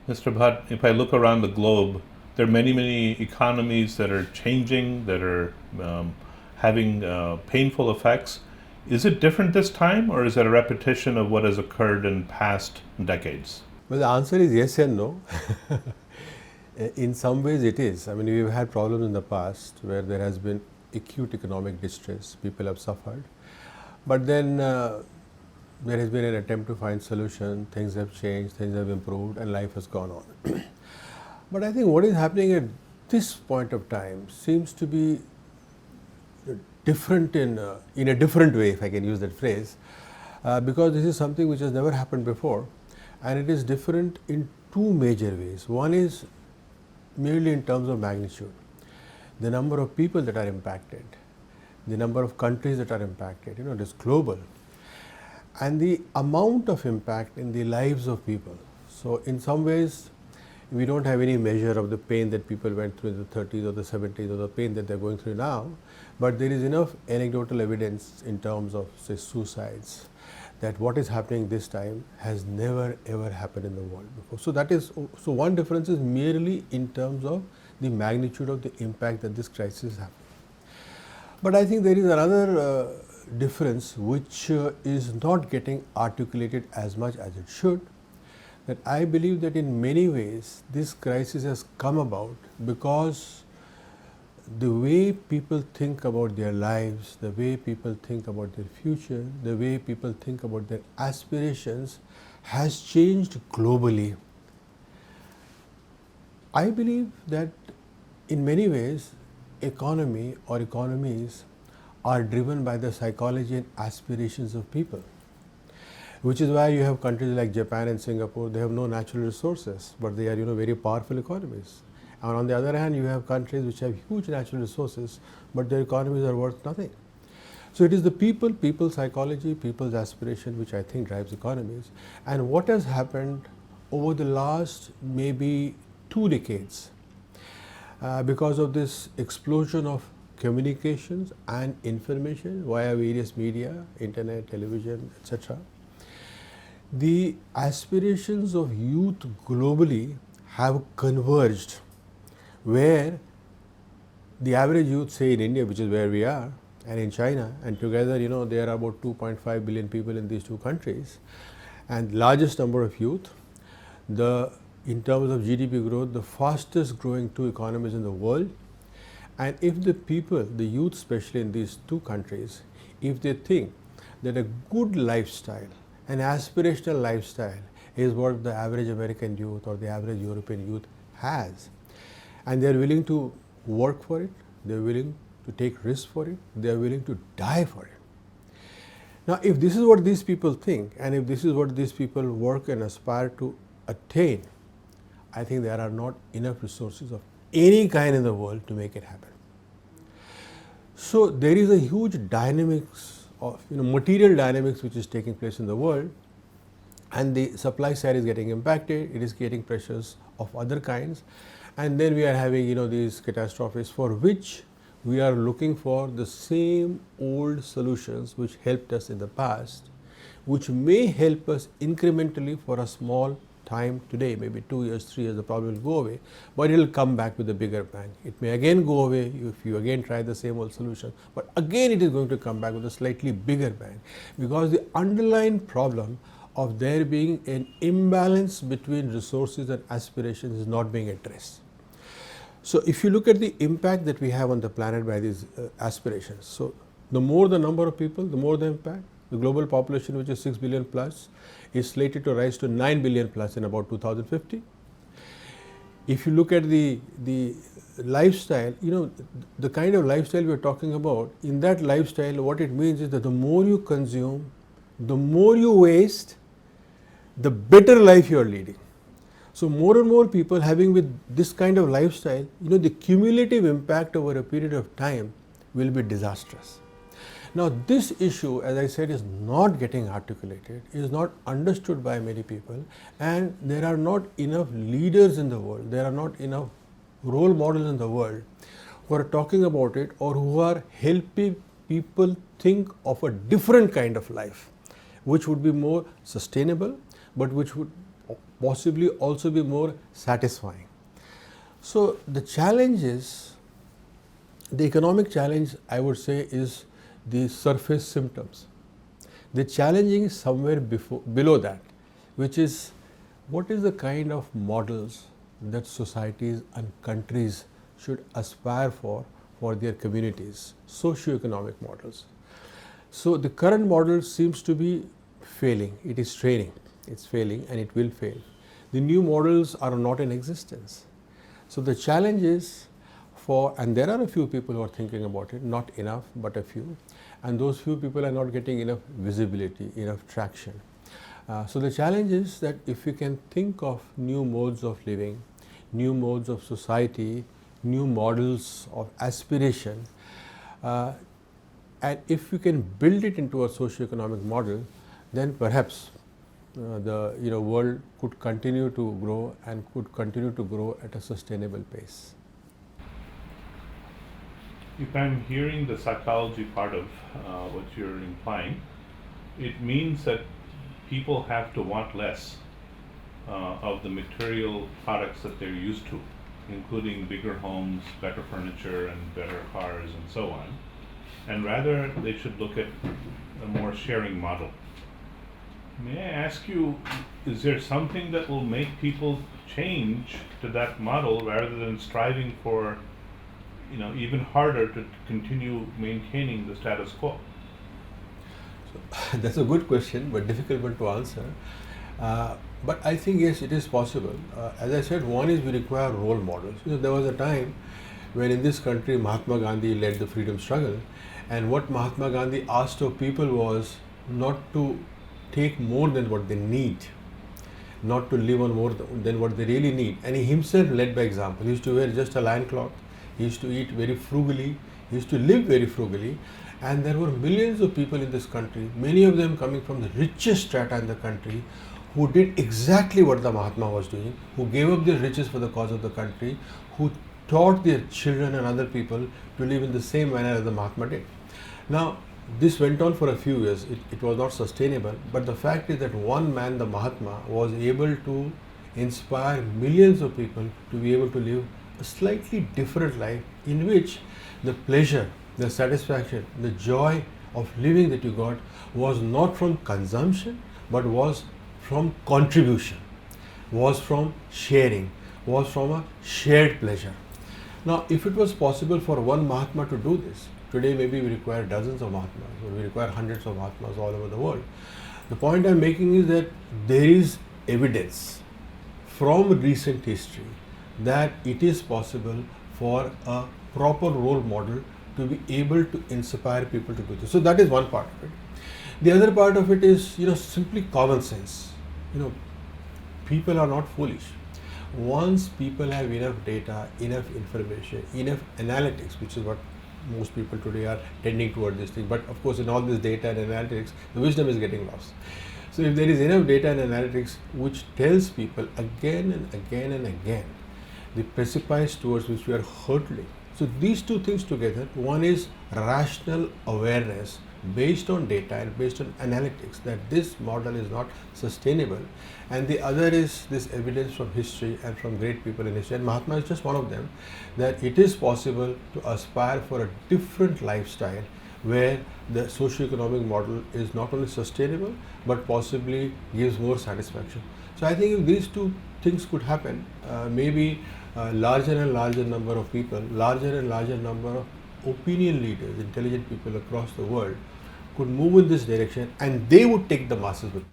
Mr. Bhatt, if I look around the globe, there are many, many economies that are changing, that are having painful effects. Is it different this time, or is it a repetition of what has occurred in past decades? Well, the answer is yes and no. In some ways, it is. I mean, we've had problems in the past where there has been acute economic distress, people have suffered. But then there has been an attempt to find solution, things have changed, things have improved, and life has gone on. But I think what is happening at this point of time seems to be different in a different way, if I can use that phrase, because this is something which has never happened before, and it is different in two major ways. One is merely in terms of magnitude, the number of people that are impacted, the number of countries that are impacted, it is global, and the amount of impact in the lives of people. So in some ways, we don't have any measure of the pain that people went through in the 30s or the 70s or the pain that they're going through now, but there is enough anecdotal evidence in terms of, say, suicides, that what is happening this time has never ever happened in the world before. So one difference is merely in terms of the magnitude of the impact that this crisis is having. But I think there is another difference which is not getting articulated as much as it should, that I believe that in many ways this crisis has come about because the way people think about their lives, the way people think about their future, the way people think about their aspirations has changed globally. I believe that in many ways economy or economies are driven by the psychology and aspirations of people, which is why you have countries like Japan and Singapore. They have no natural resources, but they are very powerful economies. And on the other hand, you have countries which have huge natural resources, but their economies are worth nothing. So it is the people's psychology, people's aspiration, which I think drives economies. And what has happened over the last maybe 2 decades, because of this explosion of communications and information via various media, internet, television, etc., the aspirations of youth globally have converged, where the average youth, say in India, which is where we are, and in China, and together there are about 2.5 billion people in these two countries, and largest number of youth, in terms of GDP growth, the fastest growing two economies in the world. And if the people, the youth especially in these two countries, if they think that a good lifestyle, an aspirational lifestyle is what the average American youth or the average European youth has, and they are willing to work for it, they are willing to take risks for it, they are willing to die for it. Now, if this is what these people think, and if this is what these people work and aspire to attain, I think there are not enough resources of any kind in the world to make it happen. So there is a huge dynamics of material dynamics which is taking place in the world, and the supply side is getting impacted, it is getting pressures of other kinds, and then we are having these catastrophes for which we are looking for the same old solutions which helped us in the past, which may help us incrementally for a small time today, maybe 2 years, 3 years, the problem will go away, but it will come back with a bigger bang. It may again go away if you again try the same old solution, but again it is going to come back with a slightly bigger bang, because the underlying problem of there being an imbalance between resources and aspirations is not being addressed. So if you look at the impact that we have on the planet by these aspirations, so the more the number of people, the more the impact. The global population, which is 6 billion plus, is slated to rise to 9 billion plus in about 2050. If you look at the lifestyle, the kind of lifestyle we are talking about, in that lifestyle, what it means is that the more you consume, the more you waste, the better life you are leading. So more and more people having with this kind of lifestyle, the cumulative impact over a period of time will be disastrous. Now this issue, as I said, is not getting articulated, is not understood by many people, and there are not enough leaders in the world, there are not enough role models in the world who are talking about it or who are helping people think of a different kind of life, which would be more sustainable, but which would possibly also be more satisfying. So the challenge is, the economic challenge, I would say, is the surface symptoms. The challenging is somewhere below that, which is what is the kind of models that societies and countries should aspire for their communities, socio-economic models. So the current model seems to be failing, it is straining, it's failing and it will fail. The new models are not in existence. So the challenge is and there are a few people who are thinking about it, not enough, but a few, and those few people are not getting enough visibility, enough traction. So the challenge is that if we can think of new modes of living, new modes of society, new models of aspiration, and if we can build it into a socio-economic model, then perhaps the world could continue to grow and could continue to grow at a sustainable pace. If I'm hearing the psychology part of what you're implying, it means that people have to want less of the material products that they're used to, including bigger homes, better furniture, and better cars, and so on. And rather, they should look at a more sharing model. May I ask you, is there something that will make people change to that model rather than striving for even harder to continue maintaining the status quo? So, that's a good question, but difficult one to answer. But I think yes, it is possible. As I said, one is we require role models. There was a time when in this country Mahatma Gandhi led the freedom struggle, and what Mahatma Gandhi asked of people was not to take more than what they need, not to live on more than what they really need. And he himself led by example. He used to wear just a loincloth. He used to eat very frugally, he used to live very frugally, and there were millions of people in this country, many of them coming from the richest strata in the country, who did exactly what the Mahatma was doing, who gave up their riches for the cause of the country, who taught their children and other people to live in the same manner as the Mahatma did. Now, this went on for a few years, it was not sustainable, but the fact is that one man, the Mahatma, was able to inspire millions of people to be able to live a slightly different life in which the pleasure, the satisfaction, the joy of living that you got was not from consumption, but was from contribution, was from sharing, was from a shared pleasure. Now, if it was possible for one Mahatma to do this, today maybe we require dozens of Mahatmas, or we require hundreds of Mahatmas all over the world. The point I'm making is that there is evidence from recent history that it is possible for a proper role model to be able to inspire people to do this. So that is one part of it. The other part of it is, simply common sense. People are not foolish. Once people have enough data, enough information, enough analytics, which is what most people today are tending toward this thing. But of course, in all this data and analytics, the wisdom is getting lost. So if there is enough data and analytics which tells people again and again and again the precipice towards which we are hurtling. So these two things together, one is rational awareness based on data and based on analytics that this model is not sustainable, and the other is this evidence from history and from great people in history, and Mahatma is just one of them, that it is possible to aspire for a different lifestyle where the socio-economic model is not only sustainable but possibly gives more satisfaction. So I think if these two things could happen, maybe larger and larger number of people, larger and larger number of opinion leaders, intelligent people across the world could move in this direction, and they would take the masses with them.